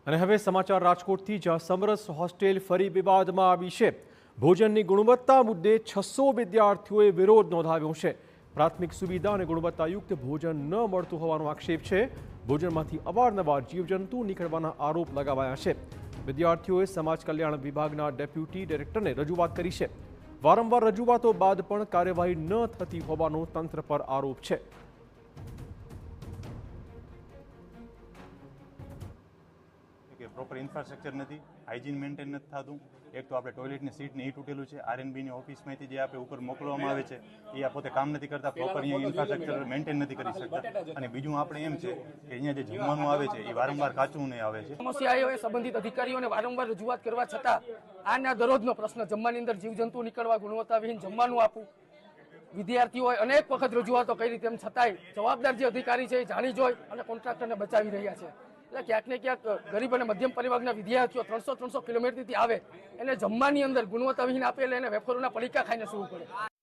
અને હવે સમાચાર રાજકોટથી, જ્યાં સમરસ હોસ્ટેલ ફરી વિવાદમાં આવી છે। ભોજનની ગુણવત્તા મુદ્દે 600 વિદ્યાર્થીઓએ વિરોધ નોંધાવ્યો છે। પ્રાથમિક સુવિધા અને ગુણવત્તાયુક્ત ભોજન ન મળતું હોવાનો આક્ષેપ છે। ભોજનમાંથી અવારનવાર જીવજંતુ નીકળવાના આરોપ લગાવાયા છે। વિદ્યાર્થીઓએ સમાજ કલ્યાણ વિભાગના ડેપ્યુટી ડિરેક્ટરને રજૂઆત કરી છે। વારંવાર રજૂઆતો બાદ પણ કાર્યવાહી ન થતી હોવાનો તંત્ર પર આરોપ છે। પ્રોપર ઇન્ફ્રાસ્ટ્રક્ચર નથી, હાઇજીન મેન્ટેન નથી થતું। એક તો આપણે ટોયલેટની સીટ ને એ તૂટેલું છે। આરએનબીની ઓફિસમાંથી જે આપણે ઉપર મોકલવામાં આવે છે એ આ પોતે કામ નથી કરતા, પ્રોપર અહીંયા ઇન્ફ્રાસ્ટ્રક્ચર મેન્ટેન નથી કરી શકતા। અને બીજું આપણે એમ છે કે અહીંયા જે જમવાનું આવે છે એ વારંવાર કાચું નહીં આવે છે। સમસ્યાઓ સંબંધિત અધિકારીઓને વારંવાર રજૂઆત કરવા છતાં આના દરરોજનો પ્રશ્ન, જમવાની અંદર જીવજંતુ નીકળવા, ગુણવત્તાવિહીન જમવાનું આપવું। વિદ્યાર્થીઓએ અનેક વખત રજૂઆતો કરી, તેમ છતાંય જવાબદાર જે અધિકારી છે એ જાણી જોઈ અને કોન્ટ્રાક્ટરને બચાવી રહ્યા છે। એટલે ક્યાંક ને ક્યાંક ગરીબ અને મધ્યમ પરિવારના વિદ્યાર્થીઓ 300 કિલોમીટરથી આવે, એને જમવાની અંદર ગુણવત્તાવિહીન આપે એટલે એને વેફરોના પડીકા ખાઈને સૂવું પડે।